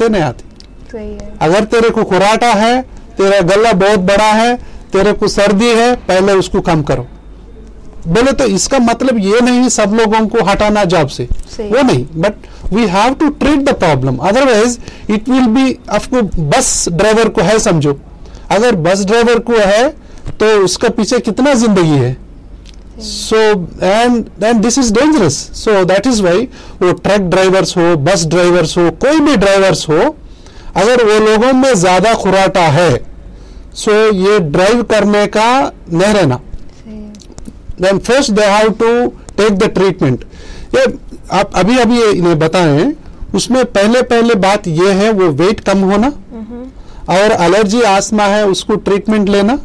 आते नहीं आते। सही है। अगर तेरे को खुराटा है, तेरा गला बहुत बड़ा है, तेरे को सर्दी है, पहले उसको कम करो। बोले तो इसका मतलब ये नहीं सब लोगों को हटाना जॉब से, वो नहीं, but we have to treat the problem, otherwise it will be. आपको बस ड्राइवर को है समझो, अगर बस ड्राइवर को है तो उसका पीछे कितना जिंदगी है। So and this is dangerous. So that is why वो ट्रक ड्राइवर्स हो, बस ड्राइवर्स हो, कोई भी ड्राइवर्स हो, अगर वो लोगों में ज्यादा खुराटा है सो ये ड्राइव करने का नहीं रहना। Then first they have to take the treatment. ये आप अभी इन्हें बताएं, उसमें पहले बात ये है वो वेट कम होना, और एलर्जी आस्थमा है उसको ट्रीटमेंट लेना,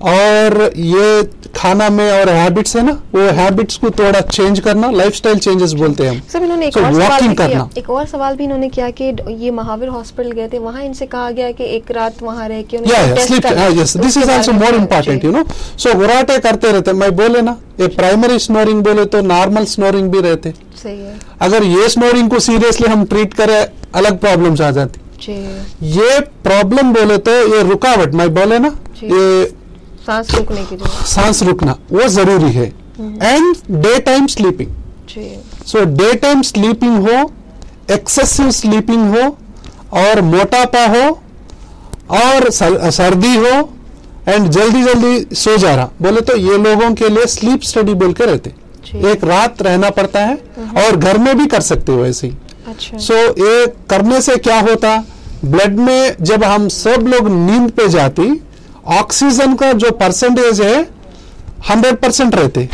और ये खाना में और हैबिट्स है ना, वो हैबिट्स को थोड़ा चेंज करना, लाइफस्टाइल चेंजेस बोलते हैं हम। सर इन्होंने एक और सवाल भी इन्होंने किया कि ये महावीर हॉस्पिटल गए थे, वहाँ इनसे कहा गया कि एक रात वहाँ रह के this is also more important, you know. So गुराटे करते रहते, मैं बोले ना, ये प्राइमरी स्नोरिंग बोले तो नॉर्मल स्नोरिंग भी रहते। सही है। अगर ये स्नोरिंग को सीरियसली हम ट्रीट करें, अलग प्रॉब्लम्स आ जाती। ये प्रॉब्लम बोले तो ये रुकावट, मैं बोले ना, ये सांस रुकने की जो सांस रुकना वो जरूरी है। And day time sleeping. So day time sleeping हो, एक्सेसिव स्लीपिंग हो, और मोटापा हो, और सर्दी हो, एंड जल्दी सो जा रहा, बोले तो ये लोगों के लिए स्लीप स्टडी बोल के रहते। एक रात रहना पड़ता है, और घर में भी कर सकते हो ऐसे ही। अच्छा। सो ये करने से क्या होता, ब्लड में जब हम सब लोग नींद पे जाती, ऑक्सीजन का जो परसेंटेज है 100% रहते।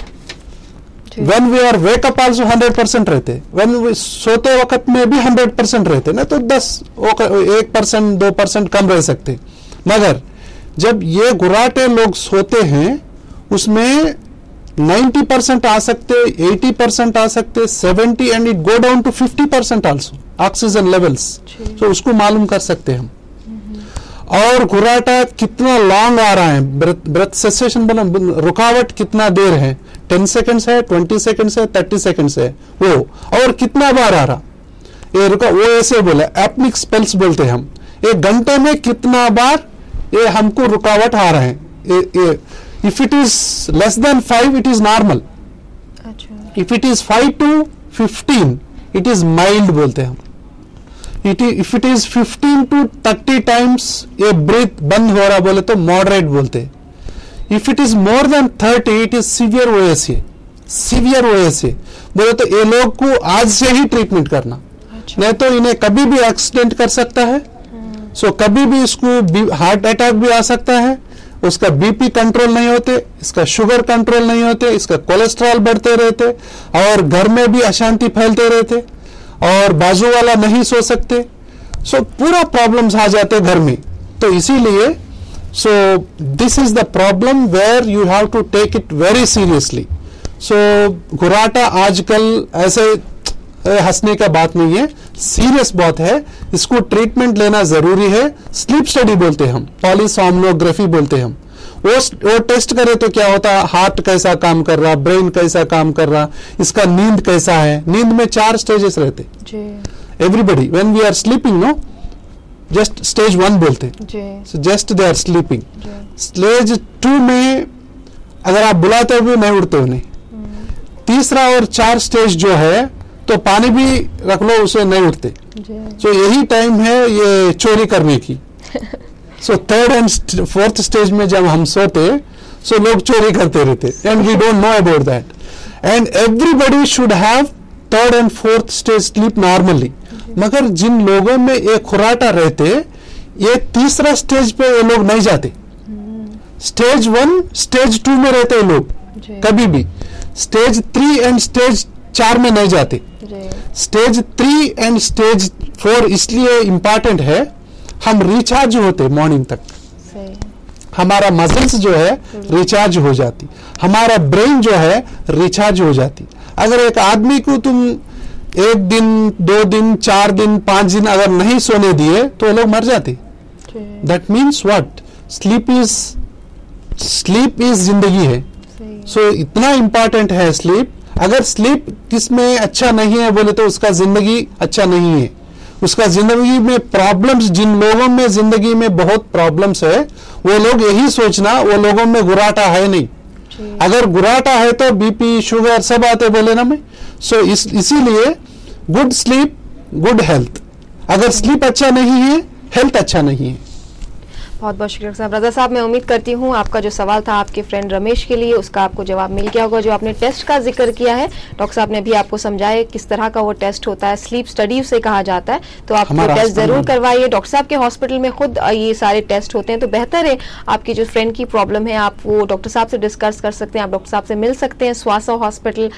When we are wake up also 100% रहते, when we सोते वक्त में भी 100% रहते, ना तो 1% 2% कम रह सकते। मगर जब ये गुराटे लोग सोते हैं उसमें 90% आ सकते, 80% आ सकते, 70 and it go down to 50% also oxygen levels. तो उसको मालूम कर सकते हम। और गुराटा कितना लॉन्ग आ रहा है, ब्रेथ सेसेशन बोला, रुकावट कितना देर है, 10 सेकंड्स है, 20 सेकंड्स है, 30 सेकंड्स है वो, और कितना बार आ रहा ये रुका, वो ऐसे बोला एपनिक स्पेल्स बोलते हैं हम। एक घंटे में कितना बार ये हमको रुकावट आ रहा है। If it is less than 5 it is normal, if it is 5 to 15 it is mild बोलते हैं हम। If it is 15 to 30 times ये ब्रीथ बंद हो रहा बोले तो मॉडरेट बोलते। If it is more than 30 it is severe OSA. Severe OSA बोले तो ये लोग को आज से ही ट्रीटमेंट करना। नहीं तो इन्हें कभी भी एक्सीडेंट कर सकता है। सो कभी भी इसको हार्ट अटैक भी आ सकता है, उसका बीपी कंट्रोल नहीं होते, इसका शुगर कंट्रोल नहीं होते, इसका कोलेस्ट्रॉल बढ़ते रहते, और घर में भी अशांति फैलते रहते, और बाजू वाला नहीं सो सकते। सो पूरा प्रॉब्लम्स आ जाते घर में। तो इसीलिए so this is the problem where you have to take it very seriously. So गुराटा आजकल ऐसे हंसने का बात नहीं है, सीरियस बात है, इसको ट्रीटमेंट लेना जरूरी है। स्लीप स्टडी बोलते हैं हम, पॉलीसोमनोग्राफी बोलते हैं हम। वो टेस्ट करे तो क्या होता है, हार्ट कैसा काम कर रहा, ब्रेन कैसा काम कर रहा, इसका नींद कैसा है। नींद में 4 स्टेजेस रहते everybody when we are sleeping, no just stage 1 बोलते, just they are sleeping. Stage 2 में अगर आप बुलाते हो भी नहीं उठते हो, नहीं। तीसरा और 4 स्टेज जो है तो पानी भी रख लो उसे नहीं उठते। तो यही टाइम है ये चोरी करने की। सो 3rd and 4th स्टेज में जब हम सोते सो लोग चोरी करते रहते, and we don't know about that. And everybody should have 3rd and 4th stage sleep normally. मगर जिन लोगों में ये खुराटा रहते, ये तीसरा स्टेज पे ये लोग नहीं जाते। स्टेज 1 स्टेज 2 में रहते हैं लोग, कभी भी स्टेज 3 एंड स्टेज 4 में नहीं जाते। स्टेज 3 एंड स्टेज 4 इसलिए इंपॉर्टेंट है, हम रिचार्ज होते मॉर्निंग तक, हमारा मसल्स जो है रिचार्ज हो जाती, हमारा ब्रेन जो है रिचार्ज हो जाती। अगर एक आदमी को तुम 1 दिन 2 दिन 4 दिन 5 दिन अगर नहीं सोने दिए तो लोग मर जाते। That means what, sleep is जिंदगी है। सो इतना इंपॉर्टेंट है स्लीप। अगर स्लीप किसमें अच्छा नहीं है बोले तो उसका जिंदगी अच्छा नहीं है। उसका जिंदगी में प्रॉब्लम्स, जिन लोगों में जिंदगी में बहुत प्रॉब्लम्स है वो लोग यही सोचना वो लोगों में गुराटा है नहीं, अगर गुराटा है तो बीपी शुगर सब आते बोले ना मैं। सो इसीलिए गुड स्लीप गुड हेल्थ, अगर स्लीप अच्छा नहीं है हेल्थ अच्छा नहीं है। बहुत बहुत शुक्रिया साहब। रजा साहब, मैं उम्मीद करती हूँ आपका जो सवाल था आपके फ्रेंड रमेश के लिए उसका आपको जवाब मिल गया होगा। जो आपने टेस्ट का जिक्र किया है, डॉक्टर साहब ने भी आपको समझाया किस तरह का वो टेस्ट होता है, स्लीप स्टडी उसे कहा जाता है, तो आप वो टेस्ट जरूर करवाइए। डॉक्टर साहब के हॉस्पिटल में खुद ये सारे टेस्ट होते हैं, तो बेहतर है आपकी जो फ्रेंड की प्रॉब्लम है आप वो डॉक्टर साहब से डिस्कस कर सकते हैं, आप डॉक्टर साहब से मिल सकते हैं। स्वासा हॉस्पिटल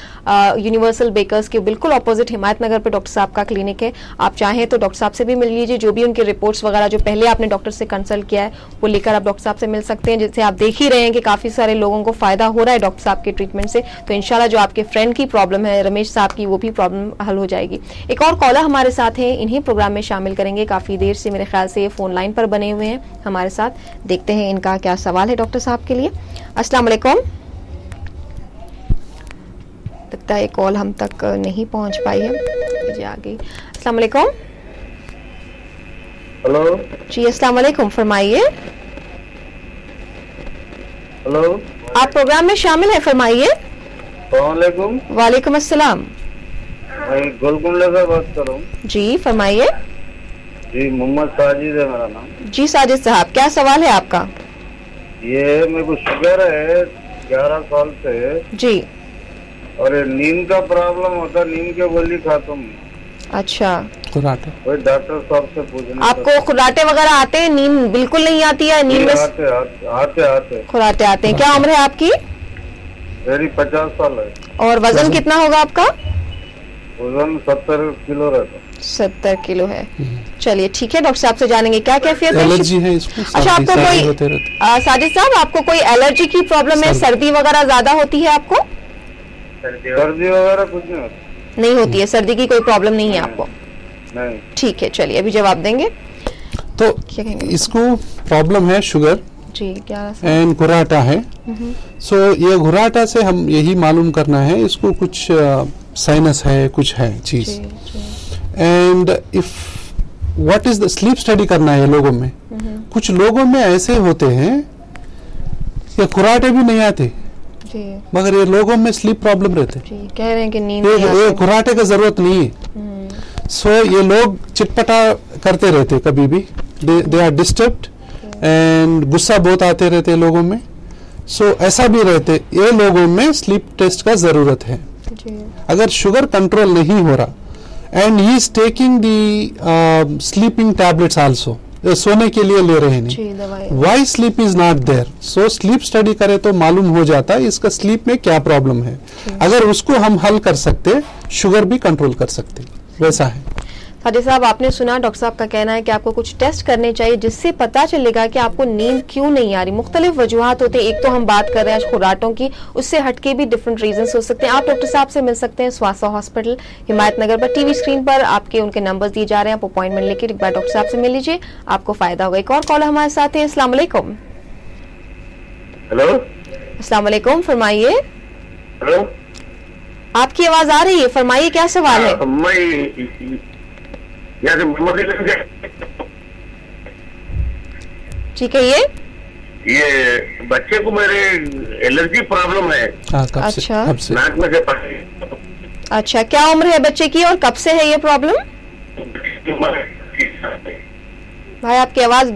यूनिवर्सल बेकर्स के बिल्कुल अपोजिट हिमायत नगर पर डॉक्टर साहब का क्लिनिक है। आप चाहें तो डॉक्टर साहब से भी मिल लीजिए, जो भी उनके रिपोर्ट्स वगैरह जो पहले आपने डॉक्टर से कंसल्ट किया है वो लेकर आप डॉक्टर साहब से मिल सकते हैं, जिससे आप देख ही रहे हैं कि काफी सारे लोगों को फायदा हो रहा है डॉक्टर साहब के ट्रीटमेंट से। तो इंशाल्लाह जो आपके फ्रेंड की प्रॉब्लम है रमेश साहब की, वो भी प्रॉब्लम हल हो जाएगी। एक और कॉलर हमारे साथ है, इन्हीं प्रोग्राम में शामिल करेंगे, काफी देर से मेरे ख्याल से ये फोन लाइन पर बने हुए हैं हमारे साथ। देखते हैं इनका क्या सवाल है डॉक्टर साहब के लिए। अस्सलाम वालेकुम। लगता है ये कॉल हम तक नहीं पहुंच पाई है, मुझे आ गई। अस्सलाम वालेकुम। हेलो जी अस्सलाम वालेकुम, फरमाइए। हेलो, आप प्रोग्राम में शामिल है, फरमाइए। वालेकुम। वालेकुम अस्सलाम। मैं गोलकुंडा से बात कर रहा हूँ। जी फरमाइए। जी मोहम्मद साजिद है मेरा नाम। जी साजिद साहब, क्या सवाल है आपका? ये मेरे को शुगर है 11 साल से जी। और ये नींद का प्रॉब्लम होता है, नींद के गोली खाता हूँ। अच्छा, खुराटे वही डॉक्टर साहब से पूछना। आपको खुराटे वगैरह आते हैं? नींद बिल्कुल नहीं आती है? नींद में आते खुराटे आते हैं। क्या उम्र है आपकी? मेरी 50 साल है। और वजन कितना होगा आपका? वजन 70 किलो रहता। 70 किलो है। चलिए ठीक है, डॉक्टर साहब से जानेंगे क्या कैफियत है। एलर्जी है इसको? अच्छा, आपको कोई साजिद साहब आपको कोई एलर्जी की प्रॉब्लम है? सर्दी वगैरह ज्यादा होती है आपको? सर्दी वगैरह कुछ नहीं होती। नहीं होती है, सर्दी की कोई प्रॉब्लम नहीं है आपको? नहीं। ठीक है, चलिए अभी जवाब देंगे। तो इसको प्रॉब्लम है शुगर जी, क्या एंड घुराटा है। सो ये घुराटा से हम यही मालूम करना है इसको कुछ साइनस है, कुछ है चीज। And if what is the sleep study करना है लोगों में। कुछ लोगों में ऐसे होते हैं ये घुराटे भी नहीं आते मगर ये लोगों में स्लीप प्रॉब्लम रहते हैं, कह रहे हैं कि नींद ये घुराटे का जरूरत नहीं है। सो ये लोग चिटपटा करते रहते कभी भी, दे आर डिस्टर्ब्ड एंड गुस्सा बहुत आते रहते लोगों में। सो ऐसा भी रहते, ये लोगों में स्लीप टेस्ट का जरूरत है। अगर शुगर कंट्रोल नहीं हो रहा and he is taking the sleeping tablets also, सोने के लिए ले रहे नहीं, why sleep is not there. So sleep study करे तो मालूम हो जाता है इसका स्लीप में क्या प्रॉब्लम है। अगर उसको हम हल कर सकते शुगर भी कंट्रोल कर सकते, वैसा है। साजिद साहब, आपने सुना डॉक्टर साहब का कहना है कि आपको कुछ टेस्ट करने चाहिए जिससे पता चलेगा कि आपको नींद क्यों नहीं आ रही। मुख्तलिफ वजूहात होते हैं, एक तो हम बात कर रहे हैं खुराटों की, उससे हटके भी डिफरेंट रीजंस हो सकते हैं। आप डॉक्टर साहब से मिल सकते हैं स्वासा हॉस्पिटल हिमायत नगर पर, टीवी स्क्रीन पर आपके उनके नंबर दिए जा रहे हैं, आप अपॉइंटमेंट लेकर एक बार डॉक्टर साहब से मिल लीजिए, आपको फायदा होगा। एक और कॉलर हमारे साथ है। अस्सलाम वालेकुम। हेलो, अस्सलाम वालेकुम, फरमाइए। हेलो, आपकी आवाज आ रही है, फरमाइए क्या सवाल है। ठीक है, ये बच्चे को मेरे एलर्जी प्रॉब्लम है। अच्छा, नाक में से अच्छा, क्या उम्र है बच्चे की और कब से है ये प्रॉब्लम? भाई आपकी आवाज